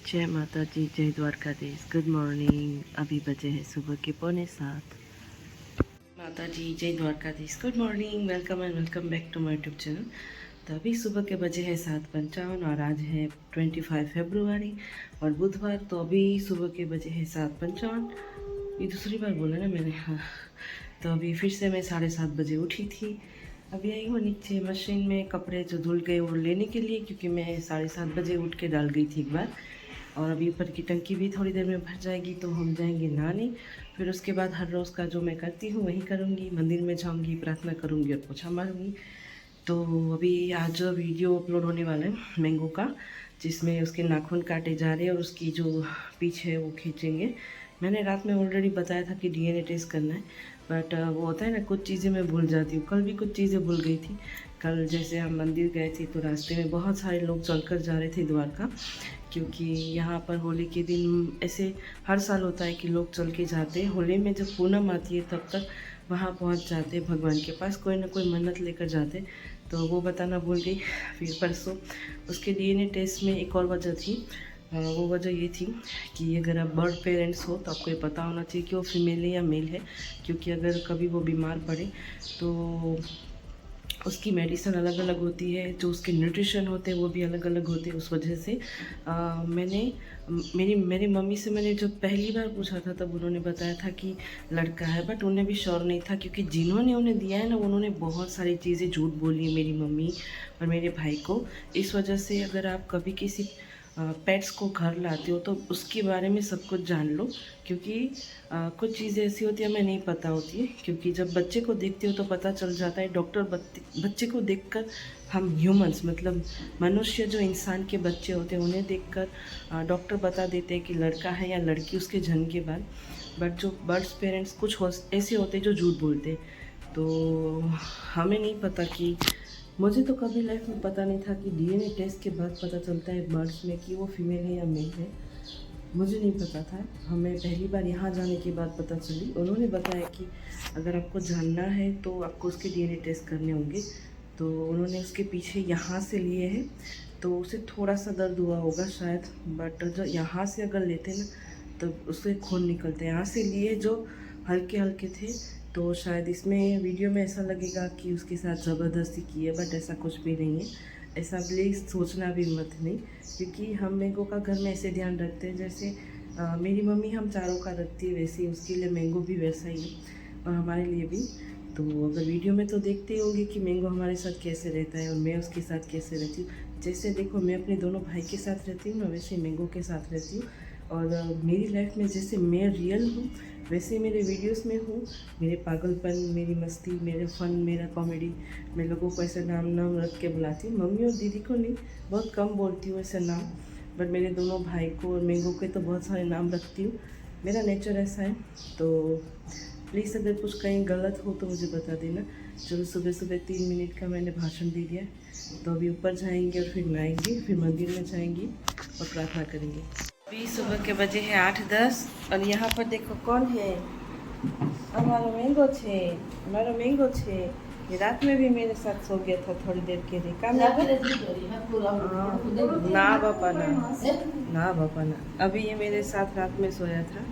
जय माता जी, जय द्वारकाधीश। Good morning. अभी बजे हैं सुबह के 6:45। माता जी, जय Dwarkadhish. Good morning, welcome and welcome back to my YouTube channel. तो अभी सुबह के बजे हैं 7:55 और आज है 25 फरवरी और बुधवार। तो अभी सुबह के बजे हैं 7:55। ये दूसरी बार बोला ना मैंने, हाँ। तो अभी फिर से मैं 7:30 बजे उठी थी। अभी आई हूँ नीचे मशीन में कपड़े जो धुल गए वो लेने के लिए, क्योंकि मैं 7:30 बजे उठ के डाल गई थी एक बार। और अभी ऊपर की टंकी भी थोड़ी देर में भर जाएगी तो हम जाएंगे नहाने। फिर उसके बाद हर रोज़ का जो मैं करती हूँ वही करूँगी, मंदिर में जाऊँगी, प्रार्थना करूँगी और पोछा मारूँगी। तो अभी आज वीडियो अपलोड होने वाला है मैंगो का, जिसमें उसके नाखून काटे जा रहे हैं और उसकी जो पीछे है वो खींचेंगे। मैंने रात में ऑलरेडी बताया था कि डीएनए टेस्ट करना है, बट वो होता है ना, कुछ चीज़ें मैं भूल जाती हूँ। कल भी कुछ चीज़ें भूल गई थी। कल जैसे हम मंदिर गए थे तो रास्ते में बहुत सारे लोग चलकर जा रहे थे द्वारका, क्योंकि यहाँ पर होली के दिन ऐसे हर साल होता है कि लोग चल के जाते हैं। होली में जब पूनम आती है तब तक वहाँ पहुँच जाते हैं भगवान के पास, कोई ना कोई मन्नत लेकर जाते। तो वो बताना भूल गई। फिर परसों उसके डीएनए टेस्ट में एक और वजह थी। वो वजह ये थी कि अगर आप बर्ड पेरेंट्स हो तो आपको ये पता होना चाहिए कि वो फीमेल है या मेल है, क्योंकि अगर कभी वो बीमार पड़े तो उसकी मेडिसिन अलग अलग होती है, जो उसके न्यूट्रिशन होते हैं वो भी अलग अलग होते हैं। उस वजह से मेरी मम्मी से मैंने जब पहली बार पूछा था तब उन्होंने बताया था कि लड़का है, बट उन्हें भी श्योर नहीं था, क्योंकि जिन्होंने उन्हें दिया है ना उन्होंने बहुत सारी चीज़ें झूठ बोली मेरी मम्मी और मेरे भाई को। इस वजह से अगर आप कभी किसी पेट्स को घर लाते हो तो उसके बारे में सब कुछ जान लो, क्योंकि कुछ चीज़ें ऐसी होती है हमें नहीं पता होती है। क्योंकि जब बच्चे को देखते हो तो पता चल जाता है। डॉक्टर बच्चे को देखकर, हम ह्यूमंस मतलब मनुष्य जो इंसान के बच्चे होते हैं उन्हें देखकर डॉक्टर बता देते हैं कि लड़का है या लड़की उसके जन्म के बाद। बट जो बर्ड्स पेरेंट्स कुछ ऐसे होते हैं जो झूठ बोलते हैं। तो हमें नहीं पता कि, मुझे तो कभी लाइफ में पता नहीं था कि डीएनए टेस्ट के बाद पता चलता है बर्ड्स में कि वो फीमेल है या मेल है। मुझे नहीं पता था, हमें पहली बार यहाँ जाने के बाद पता चली। उन्होंने बताया कि अगर आपको जानना है तो आपको उसके डीएनए टेस्ट करने होंगे। तो उन्होंने उसके पीछे यहाँ से लिए हैं, तो उसे थोड़ा सा दर्द हुआ होगा शायद, बट जो यहाँ से अगर लेते ना तो उससे खून निकलते। यहाँ से लिए जो हल्के हल्के थे, तो शायद इसमें वीडियो में ऐसा लगेगा कि उसके साथ ज़बरदस्ती की है, बट ऐसा कुछ भी नहीं है। ऐसा प्लीज़ सोचना भी मत नहीं, क्योंकि हम मैंगो का घर में ऐसे ध्यान रखते हैं जैसे मेरी मम्मी हम चारों का रखती है, वैसे ही उसके लिए मैंगो भी वैसा ही है और हमारे लिए भी। तो अगर वीडियो में तो देखते होंगे कि मैंगो हमारे साथ कैसे रहता है और मैं उसके साथ कैसे रहती हूँ। जैसे देखो मैं अपने दोनों भाई के साथ रहती हूँ ना, वैसे मैंगो के साथ रहती हूँ। और मेरी लाइफ में जैसे मैं रियल हूँ वैसे मेरे वीडियोस में हूँ। मेरे पागलपन, मेरी मस्ती, मेरा फ़न, मेरा कॉमेडी, मैं लोगों को ऐसे नाम रख के बुलाती हूँ। मम्मी और दीदी को नहीं, बहुत कम बोलती हूँ ऐसे नाम, बट मेरे दोनों भाई को और मैंगो के तो बहुत सारे नाम रखती हूँ। मेरा नेचर ऐसा है। तो प्लीज़ अगर कुछ कहीं गलत हो तो मुझे बता देना। चलो सुबह सुबह 3 मिनट का मैंने भाषण दे दिया, तो अभी ऊपर जाएंगे और फिर नहाएंगे, फिर मंदिर में जाएंगी और प्रार्थना करेंगे। अभी सुबह के बजे हैं 8:10 और यहाँ पर देखो कौन है, हमारा मैंगो छे। हमारा मैंगो छे, ये रात में भी मेरे साथ सो गया था थोड़ी देर के लिए। काम ना बापा ना बापा ना, अभी ये मेरे साथ रात में सोया था।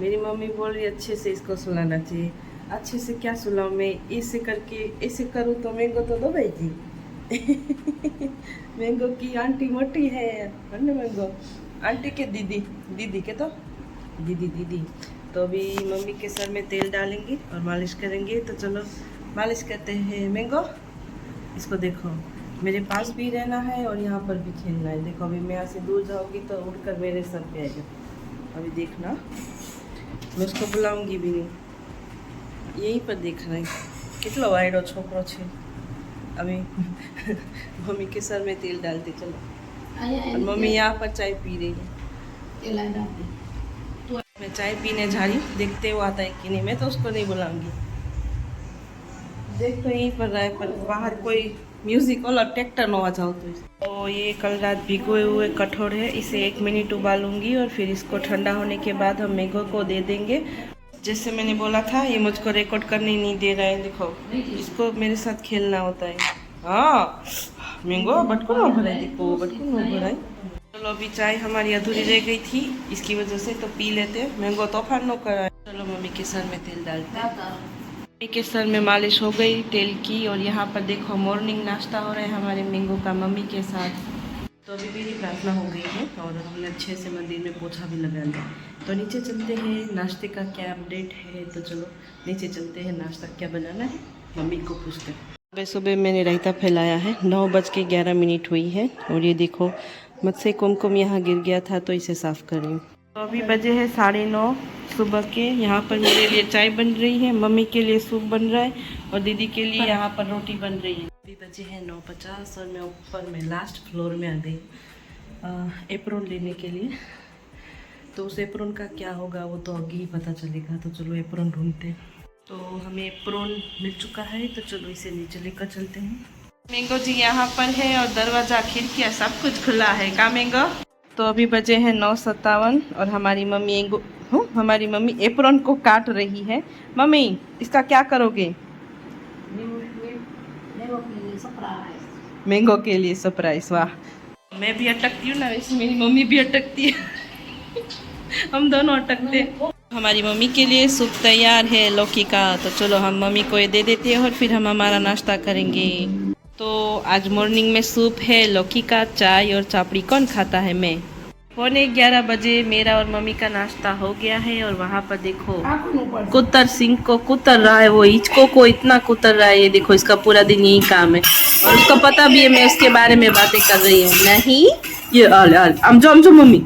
मेरी मम्मी बोल रही अच्छे से इसको सुलाना चाहिए। अच्छे से क्या सुलाऊं मैं, ऐसे करके ऐसे करूँ तो मैंगो तो दबाएगी। मैंगो की आंटी मोटी है ना, मैंगो आंटी के दीदी के तो दीदी। तो अभी मम्मी के सर में तेल डालेंगे और मालिश करेंगे। तो चलो मालिश करते हैं। मैंगो, इसको देखो, मेरे पास भी रहना है और यहाँ पर भी खेलना है। देखो अभी मैं यहाँ से दूर जाऊँगी तो उड़कर मेरे सर पे आएगा। अभी देखना, मैं उसको बुलाऊंगी भी नहीं, यहीं पर देखना है कितना वाइडो छोकरो छे। अभी मम्मी के सर में तेल डालते चलो। और मम्मी यहाँ पर चाय पी रही है। मैं चाय पीने जा रही हूँ, देखते हो आता है कि नहीं। मैं तो उसको नहीं बुलाऊंगी, देख तो यहीं पर रहा है, पर बाहर कोई म्यूजिक वाला ट्रैक्टर न आ जाओ तो ये कल रात भिगोए हुए कठोर है, इसे 1 मिनट उबालूंगी और फिर इसको ठंडा होने के बाद हम मैंगो को दे देंगे। जैसे मैंने बोला था, ये मुझको रिकॉर्ड करने नहीं दे रहा है। देखो इसको मेरे साथ खेलना होता है। हाँ मैंगो बटको न भराई, देखो बटको न भराई। चलो अभी चाय हमारी अधूरी रह गई थी, इसकी वजह से तो पी लेते। मैंगो तूफान नो कराए। चलो मम्मी के सर में तेल डालते हैं। मम्मी के सर में मालिश हो गई तेल की। और यहाँ पर देखो मॉर्निंग नाश्ता हो रहा है हमारे मैंगो का मम्मी के साथ। तो अभी मेरी प्रार्थना हो गई है और हमने अच्छे से मंदिर में पोछा भी लगा लिया। तो नीचे चलते हैं, नाश्ते का क्या अपडेट है। तो चलो नीचे चलते हैं, नाश्ता क्या बनाना है मम्मी को पूछते हैं। सुबह सुबह मैंने रायता फैलाया है, 9:11 हुई है। और ये देखो मुझसे कुमकुम यहाँ गिर गया था तो इसे साफ़ कर रही हूँ। तो अभी बजे है 9:30 सुबह के। यहाँ पर मेरे लिए चाय बन रही है, मम्मी के लिए सूप बन रहा है और दीदी के लिए यहाँ पर रोटी बन रही है। अभी बजे हैं 9:50 और मैं ऊपर में लास्ट फ्लोर में आ गई एप्रोन लेने के लिए। तो उस एप्रोन का क्या होगा वो तो आगे ही पता चलेगा। तो चलो एप्रोन ढूंढते हैं। तो हमें एप्रोन मिल चुका है, तो चलो इसे नीचे लेकर चलते हैं। मैंगो जी यहाँ पर है और दरवाज़ा खिड़कियाँ सब कुछ खुला है का मैंगो। तो अभी बजे हैं 9:57 और हमारी मम्मी एप्रोन को काट रही है। मम्मी इसका क्या करोगे? मैंगो के लिए सरप्राइज। वाह, मैं भी अटकती हूँ ना, वैसे मेरी मम्मी भी अटकती है। हम दोनों अटकते हैं। हमारी मम्मी के लिए सूप तैयार है लौकी का। तो चलो हम मम्मी को ये दे देते हैं और फिर हम हमारा नाश्ता करेंगे। तो आज मॉर्निंग में सूप है लौकी का, चाय और चापड़ी। कौन खाता है? मैं। 11:15 बजे मेरा और मम्मी का नाश्ता हो गया है। और वहाँ पर देखो कुतर सिंह को कुतर रहा है, वो हिचको को इतना कुतर रहा है। ये देखो इसका पूरा दिन यही काम है और उसको पता भी है मैं उसके बारे में बातें कर रही हूँ। नहीं ये अमजो मम्मी।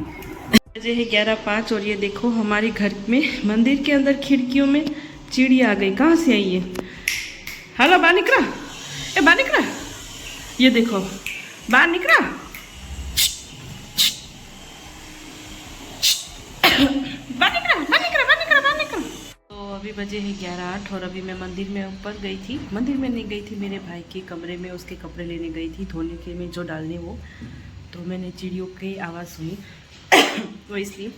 बजे है 11:05 और ये देखो हमारे घर में मंदिर के अंदर खिड़कियों में चिड़िया आ गई। कहाँ से आई है? हेलो बाहर निकला, ए बाहर निकला, ये देखो बाहर निकला। तो अभी बजे हैं 11:08 और अभी मैं मंदिर में ऊपर गई थी। मंदिर में नहीं गई थी, मेरे भाई के कमरे में उसके कपड़े लेने गई थी धोने के में जो डालने वो। तो मैंने चिड़ियों की आवाज़ सुनी तो इसलिए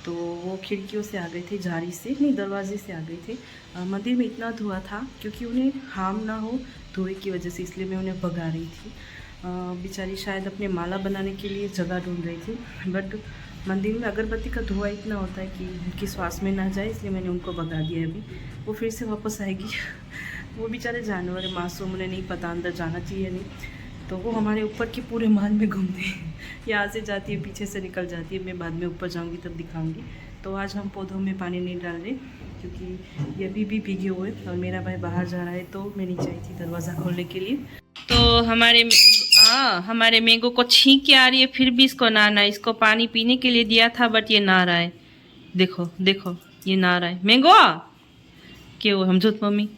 तो वो खिड़कियों से आ गए थे, झाड़ी से नहीं दरवाजे से आ गए थे। मंदिर में इतना धुआं था क्योंकि उन्हें हार्म ना हो धुएं की वजह से, इसलिए मैं उन्हें भगा रही थी। बेचारी शायद अपने माला बनाने के लिए जगह ढूंढ रही थी, बट मंदिर में अगरबत्ती का धुआं इतना होता है कि उनकी श्वास में ना जाए, इसलिए मैंने उनको भगा दिया। अभी वो फिर से वापस आएगी। वो बेचारे जानवर है, मासूम, उन्हें नहीं पता अंदर जाना चाहिए नहीं। तो वो हमारे ऊपर के पूरे महल में घूमते हैं, यहाँ से जाती है पीछे से निकल जाती है। मैं बाद में ऊपर जाऊँगी तब दिखाऊँगी। तो आज हम पौधों में पानी नहीं डाल रहे क्योंकि ये अभी भी भीगे हुए और मेरा भाई बाहर जा रहा है तो मैं नीचे आई थी दरवाज़ा खोलने के लिए। तो हमारे मैंगो को छींक के आ रही है, फिर भी इसको नहाना है। इसको पानी पीने के लिए दिया था बट ये नहा रहा है। देखो देखो ये नहा रहा है। मैंगो क्या हुआ हमजोत मम्मी?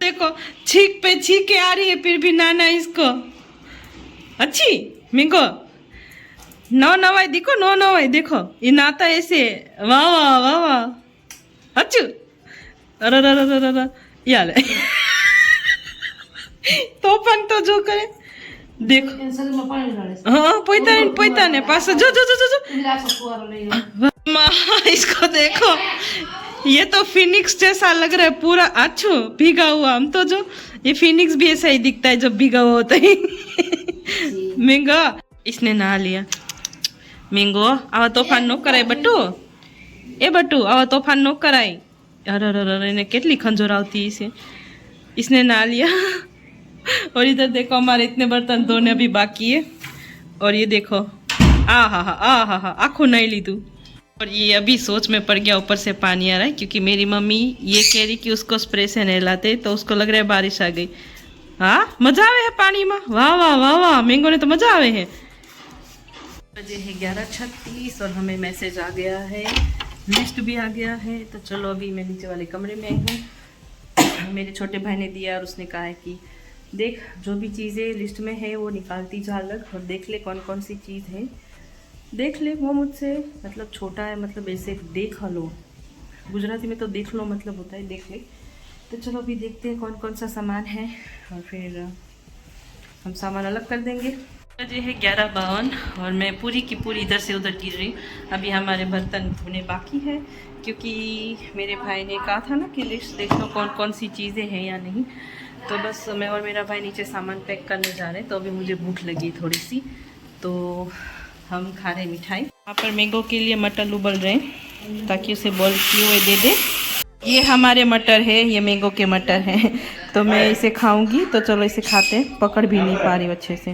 देखो छींक पे छींक के आ रही है फिर भी नहाना है इसको। अच्छी मैंगो नौ नवाई देखो, नौ नवाई देखो, ये नहाता ऐसे। वाह वाह वाह वाह अच्छू। अरे यार तोफान तो जो करे देखो। हाँ पोइता ने पास जो जो जो जो माँ इसको देखो, ये तो फिनिक्स जैसा लग रहा है पूरा। अच्छो भीगा हुआ, हम तो जो ये फिनिक्स भी ऐसा ही दिखता है जब भीगा हुआ होता है। मैंगो इसने नहा लिया। मैंगो आवा तोफान नो कराय बटू, ए बटू आवा तोफान नो कराय। अरे ने કેટલી खंजोर આવતી है। इसने नहा लिया। और इधर देखो हमारे इतने बर्तन धोने अभी बाकी है। और ये देखो आ आँखों नहीं ली तू। और ये अभी सोच में पड़ गया, ऊपर से पानी आ रहा है क्योंकि मेरी मम्मी ये कह रही कि उसको स्प्रे से नहलाते, तो उसको लग रहा है बारिश आ गई। हाँ मजा आवे है पानी में। वाह वाह वाह वाह मैंगो ने तो मजा आवे है। बजे है 11:36 और हमें मैसेज आ गया है, लिस्ट भी आ गया है। तो चलो अभी मैं नीचे वाले कमरे में आई हूँ। मेरे छोटे भाई ने दिया और उसने कहा है कि देख जो भी चीज़ें लिस्ट में है वो निकालती जा अलग और देख ले कौन कौन सी चीज़ है, देख ले। वो मुझसे मतलब छोटा है, मतलब ऐसे देख लो, गुजराती में तो देख लो मतलब होता है देख ले। तो चलो अभी देखते हैं कौन कौन सा सामान है और फिर हम सामान अलग कर देंगे। बजे है 11:52 और मैं पूरी की पूरी इधर से उधर गिर रही हूँ। अभी हमारे बर्तन धोने बाकी है क्योंकि मेरे भाई ने कहा था ना कि लिस्ट देख लो कौन कौन सी चीज़ें हैं या नहीं। तो बस मैं और मेरा भाई नीचे सामान पैक करने जा रहे हैं। तो अभी मुझे भूख लगी थोड़ी सी, तो हम खा रहे मिठाई। यहाँ पर मैंगो के लिए मटर उबल रहे हैं ताकि उसे बॉईल किए हुए दे दे। ये हमारे मटर है, ये मैंगो के मटर हैं। तो मैं इसे खाऊंगी, तो चलो इसे खाते हैं। पकड़ भी नहीं पा रही अच्छे से।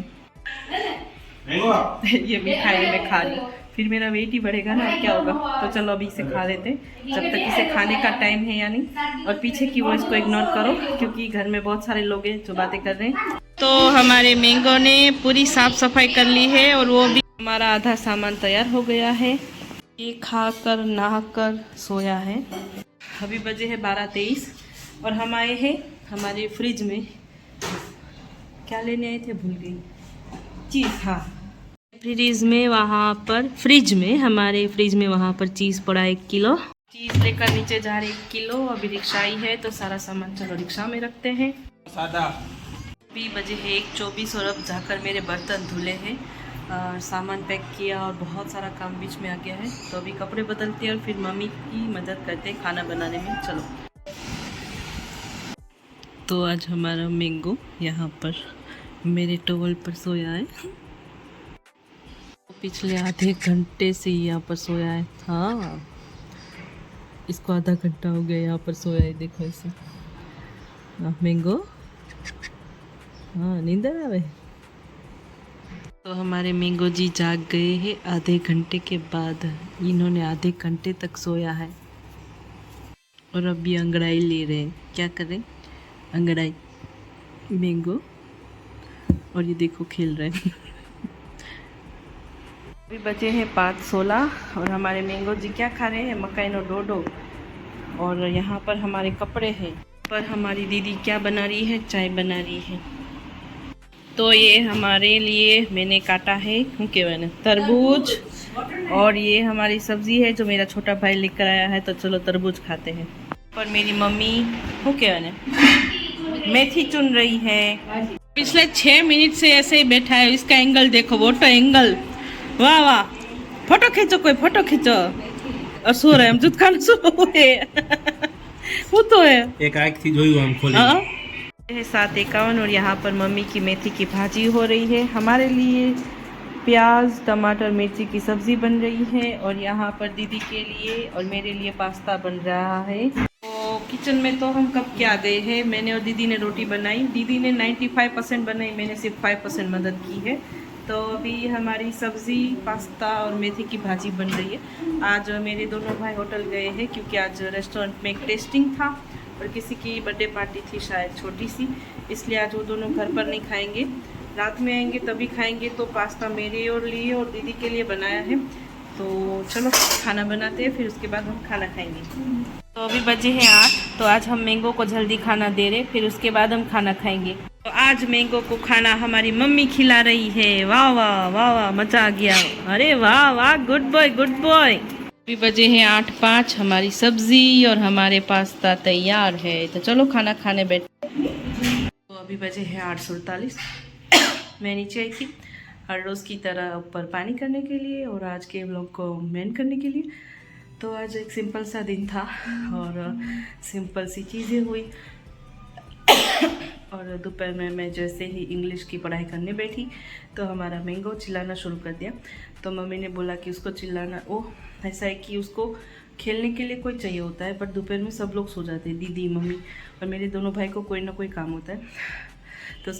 ये मिठाई मैं खा रही हूँ, फिर मेरा वेट ही बढ़ेगा ना, क्या होगा। तो चलो अभी इसे खा लेते जब तक इसे खाने का टाइम है या नहीं। और पीछे की वॉइस को इग्नोर करो क्योंकि घर में बहुत सारे लोग हैं जो बातें कर रहे हैं। तो हमारे मैंगो ने पूरी साफ सफाई कर ली है और वो भी हमारा आधा सामान तैयार हो गया है। ये खाकर नहाकर सोया है। अभी बजे है 12:23 और हम आए हैं हमारे फ्रिज में। क्या लेने आए थे भूल गई, चीज़। हाँ, फ्रिज में हमारे फ्रिज में वहाँ पर चीज़ पड़ा 1 किलो। चीज़ लेकर नीचे जा रहे 1 किलो। अभी रिक्शा आई है तो सारा सामान चलो रिक्शा में रखते हैं। अभी बजे है 1:24 और अब जाकर मेरे बर्तन धुले हैं और सामान पैक किया और बहुत सारा काम बीच में आ गया है। तो अभी कपड़े बदलते हैं और फिर मम्मी की मदद करते हैं खाना बनाने में। चलो। तो आज हमारा मैंगो यहाँ पर मेरे टॉवल पर सोया है। पिछले आधे घंटे से यहाँ पर सोया है। हाँ, इसको आधा घंटा हो गया यहाँ पर सोया है। देखो इसे। मैंगो, हाँ नींद आ रहा है। तो हमारे मैंगो जी जाग गए हैं आधे घंटे के बाद। इन्होंने आधे घंटे तक सोया है और अभी अंगड़ाई ले रहे हैं। क्या करें, अंगड़ाई मैंगो। और ये देखो खेल रहे हैं। अभी बचे हैं 5:16 और हमारे मैंगो जी क्या खा रहे हैं, मकाई और डोडो। और यहाँ पर हमारे कपड़े हैं। पर हमारी दीदी क्या बना रही है, चाय बना रही है। तो ये हमारे लिए मैंने काटा है तरबूज। और ये हमारी सब्जी है जो मेरा छोटा भाई लेकर आया है। तो चलो तरबूज खाते हैं। पर मेरी मम्मी मेथी चुन रही है। पिछले 6 मिनट से ऐसे ही बैठा है। इसका एंगल देखो, फोटो एंगल। वाह वाह, फोटो खींचो, कोई फोटो खींचो। और सो रहे हम जुत खान सो वो तो है एक आँख थी जोई हम खोले। 7:51 और यहाँ पर मम्मी की मेथी की भाजी हो रही है। हमारे लिए प्याज टमाटर मिर्ची की सब्जी बन रही है और यहाँ पर दीदी के लिए और मेरे लिए पास्ता बन रहा है। तो किचन में तो हम कब के आ गए हैं। मैंने और दीदी ने रोटी बनाई। दीदी ने 95% बनाई, मैंने सिर्फ 5% मदद की है। तो अभी हमारी सब्ज़ी पास्ता और मेथी की भाजी बन रही है। आज मेरे दोनों भाई होटल गए हैं क्योंकि आज रेस्टोरेंट में एक टेस्टिंग था और किसी की बर्थडे पार्टी थी शायद छोटी सी, इसलिए आज वो दोनों घर पर नहीं खाएंगे, रात में आएंगे तभी खाएंगे। तो पास्ता मेरे और लिए और दीदी के लिए बनाया है। तो चलो खाना बनाते हैं, फिर उसके बाद हम खाना खाएंगे। तो अभी बजे हैं 8। तो आज हम मैंगो को जल्दी खाना दे रहे, फिर उसके बाद हम खाना खाएंगे। तो आज मैंगो को खाना हमारी मम्मी खिला रही है। वाह वाह वाह वाह, मजा आ गया। अरे वाह वाह, गुड बॉय गुड बॉय। अभी बजे हैं 8:05। हमारी सब्जी और हमारे पास्ता तैयार है। तो चलो खाना खाने बैठे। तो अभी बजे हैं 8:47। मैं नीचे आई थी हर रोज़ की तरह ऊपर पानी करने के लिए और आज के व्लॉग को मेन करने के लिए। तो आज एक सिंपल सा दिन था और सिंपल सी चीज़ें हुई। और दोपहर में मैं जैसे ही इंग्लिश की पढ़ाई करने बैठी तो हमारा मैंगो चिल्लाना शुरू कर दिया। तो मम्मी ने बोला कि उसको चिल्लाना, वो ऐसा है कि उसको खेलने के लिए कोई चाहिए होता है, बट दोपहर में सब लोग सो जाते हैं, दीदी मम्मी और मेरे दोनों भाई को कोई ना कोई काम होता है। तो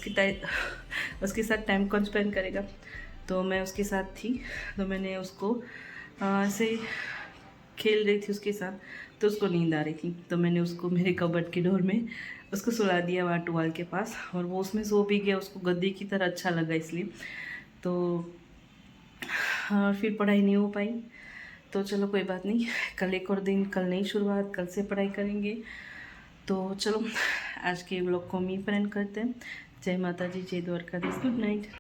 उसके साथ टाइम कौन स्पेंड करेगा। तो मैं उसके साथ थी, तो मैंने उसको ऐसे खेल रही थी उसके साथ, तो उसको नींद आ रही थी। तो मैंने उसको मेरे कबर्ड के डोर में उसको सुला दिया वहाँ टुवाल के पास, और वो उसमें सो भी गया। उसको गद्दे की तरह अच्छा लगा इसलिए। तो फिर पढ़ाई नहीं हो पाई। तो चलो कोई बात नहीं, कल एक और दिन, कल नई शुरुआत, कल से पढ़ाई करेंगे। तो चलो आज के व्लॉग को हम यहीं पर एंड करते हैं। जय माता जी, जय द्वारकाधीश, गुड नाइट।